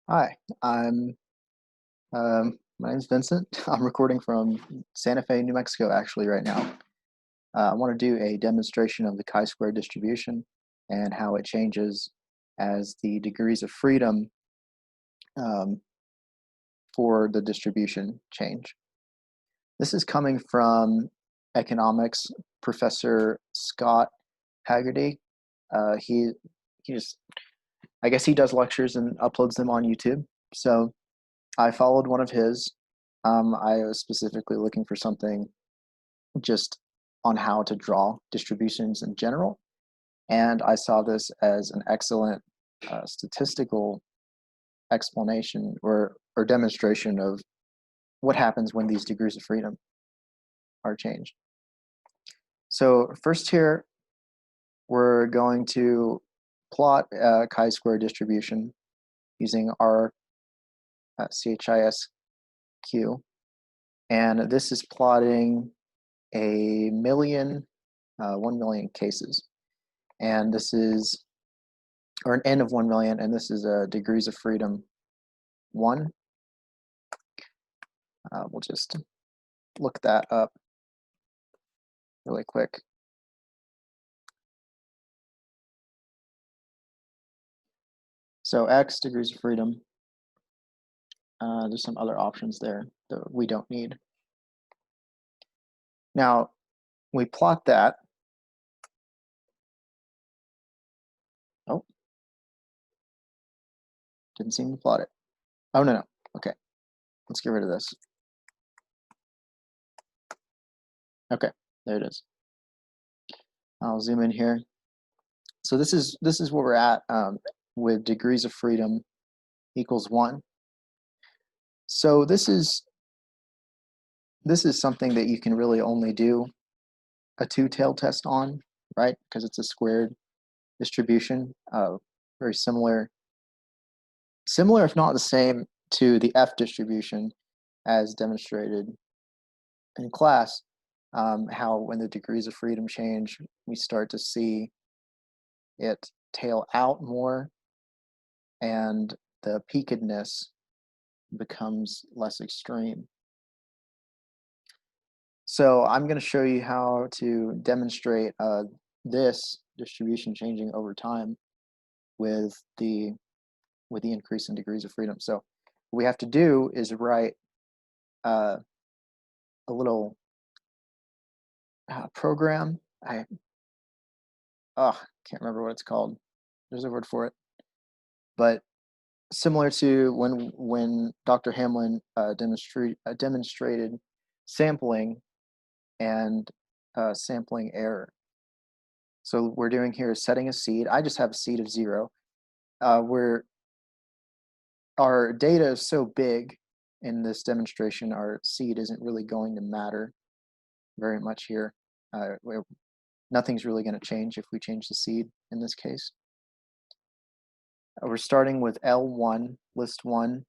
Hi, my name's Vincent. I'm recording from Santa Fe, New Mexico, actually, right now. I want to do a demonstration of the chi-square distribution and how it changes as the degrees of freedom um, for the distribution change. This is coming from economics professor Scott Haggerty. He just, I guess he does lectures and uploads them on YouTube. So I followed one of his. I was specifically looking for something just on how to draw distributions in general, and I saw this as an excellent statistical explanation or demonstration of what happens when these degrees of freedom are changed. So first here, we're going to plot a chi-square distribution using our CHISQ, and this is plotting a million, 1 million cases. And this is, or an N of 1 million, and this is degrees of freedom 1. We'll just look that up really quick. So X degrees of freedom, there's some other options there that we don't need. Now, we plot that. Oh, didn't seem to plot it. Oh, no. Okay, let's get rid of this. Okay, there it is. I'll zoom in here. So this is where we're at with degrees of freedom equals 1. So this is something that you can really only do a two-tailed test on, right? Because it's a squared distribution, very similar if not the same to the F distribution as demonstrated in class. How when the degrees of freedom change, we start to see it tail out more and the peakedness becomes less extreme. So I'm going to show you how to demonstrate this distribution changing over time with the increase in degrees of freedom. So what we have to do is write a little program. I can't remember what it's called. There's a word for it, but similar to when Dr. Hamlin demonstrated sampling and sampling error. So we're doing here is setting a seed. I just have a seed of 0. Where our data is so big in this demonstration, our seed isn't really going to matter very much here. Nothing's really going to change if we change the seed in this case. We're starting with L1, list 1,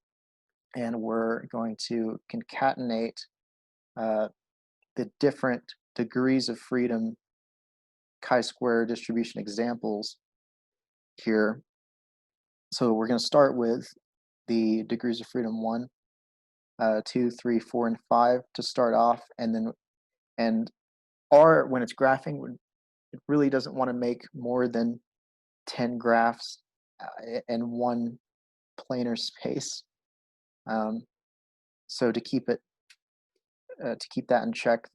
and we're going to concatenate the different degrees of freedom chi-square distribution examples here. So we're going to start with the degrees of freedom 1, 2, 3, 4, and 5 to start off, and R, when it's graphing, it really doesn't want to make more than 10 graphs in one planar space. So to keep that in check,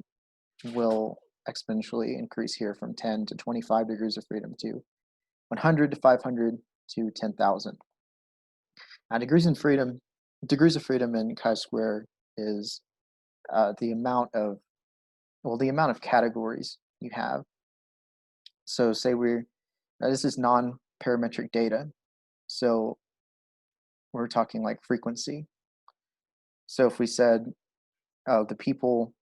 we'll exponentially increase here from 10 to 25 degrees of freedom to 100 to 500 to 10,000. Now, degrees of freedom in chi-square is the amount of categories you have. So say this is non-parametric data, so we're talking like frequency. So if we said, the people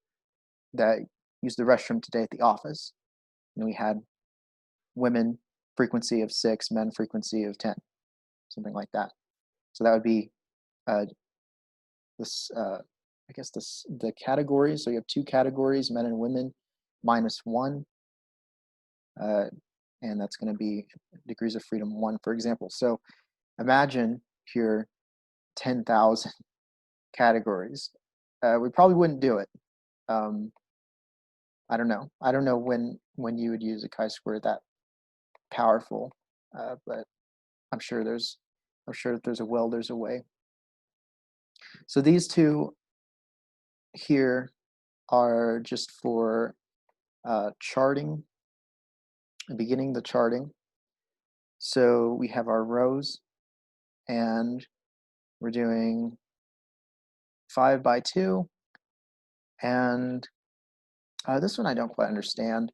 that used the restroom today at the office, and we had women frequency of 6, men frequency of 10, something like that. So that would be the categories. So you have 2 categories, men and women, minus 1, and that's going to be degrees of freedom 1, for example. So imagine here 10,000 categories. We probably wouldn't do it. I don't know. I don't know when you would use a chi-square that powerful, but I'm sure that there's a will, there's a way. So these two here are just for charting, beginning the charting. So we have our rows, and we're doing 5 by 2, and this one I don't quite understand.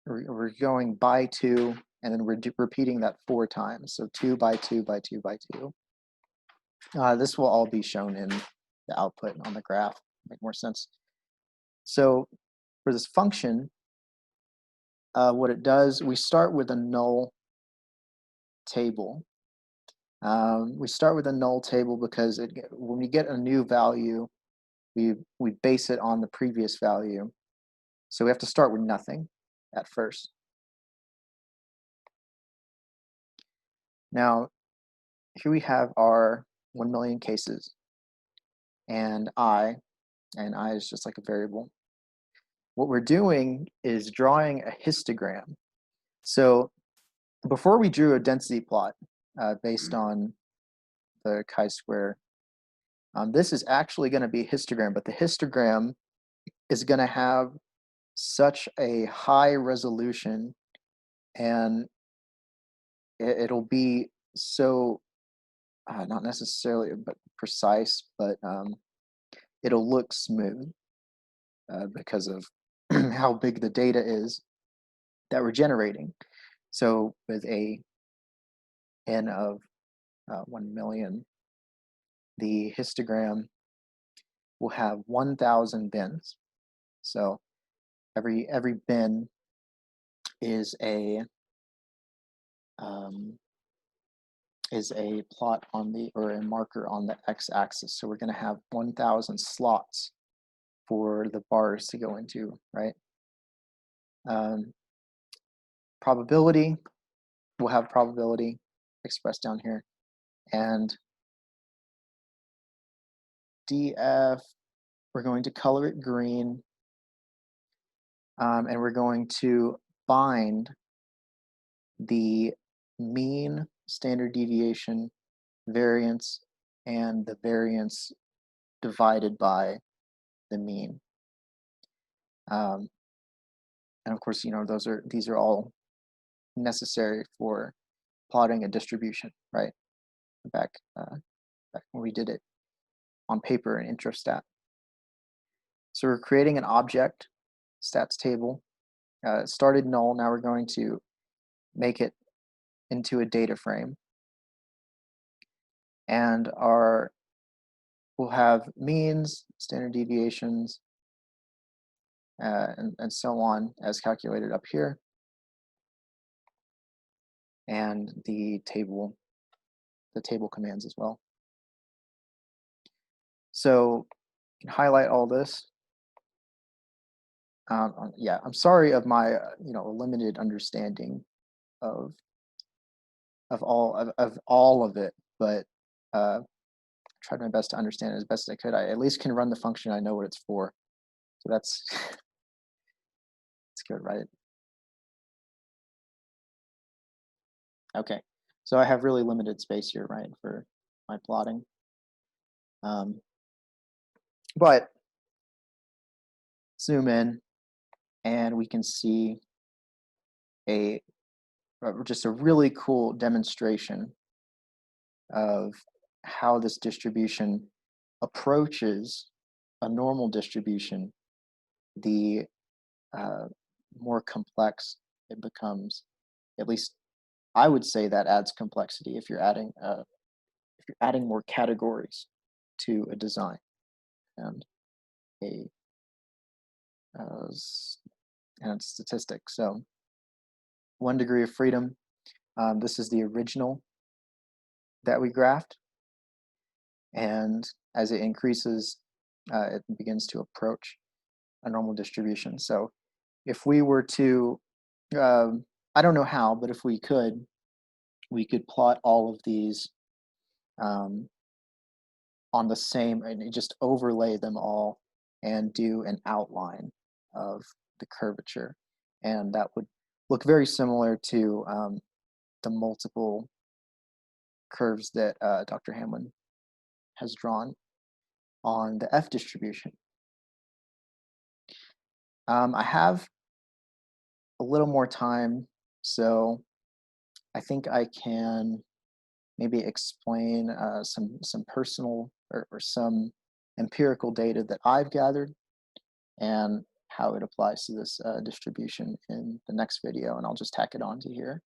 We're going by 2, and then we're repeating that 4 times. So 2 by 2 by 2 by 2. This will all be shown in the output on the graph, make more sense. So for this function, what it does, we start with a null table. We start with a null table because when we get a new value, we base it on the previous value. So we have to start with nothing at first. Now, here we have our 1 million cases, and I is just like a variable. What we're doing is drawing a histogram. So before we drew a density plot based on the chi-square, this is actually going to be a histogram, but the histogram is going to have such a high resolution, and it'll be so not necessarily but precise, but it'll look smooth because of how big the data is that we're generating. So with a n of 1 million, the histogram will have 1,000 bins. So every bin is a plot on the, or a marker on the x-axis. So we're going to have 1,000 slots for the bars to go into, right? Probability, we'll have probability expressed down here, and df, we're going to color it green, and we're going to bind the mean, standard deviation, variance, and the variance divided by the mean. And of course, these are all necessary for plotting a distribution, right? Back when we did it on paper in Introstat. So we're creating an object, stats table. It started null, now we're going to make it into a data frame. And we'll have means, standard deviations, and so on as calculated up here. And the table commands as well. So you can highlight all this. Yeah, I'm sorry of my limited understanding of all of it, but tried my best to understand it as best as I could. I at least can run the function. I know what it's for, so that's that's good, right? Okay, so I have really limited space here, right, for my plotting. But zoom in, and we can see just a really cool demonstration of how this distribution approaches a normal distribution. The more complex it becomes, at least I would say that adds complexity if you're adding more categories to a design and a and statistics. So 1 degree of freedom. This is the original that we graphed, and as it increases, it begins to approach a normal distribution. So if we were to, I don't know how, but if we could plot all of these um, on the same, and you just overlay them all and do an outline of the curvature. And that would look very similar to the multiple curves that Dr. Hamlin has drawn on the F distribution. I have a little more time, so I think I can maybe explain some personal or some empirical data that I've gathered and how it applies to this distribution in the next video, and I'll just tack it on to here.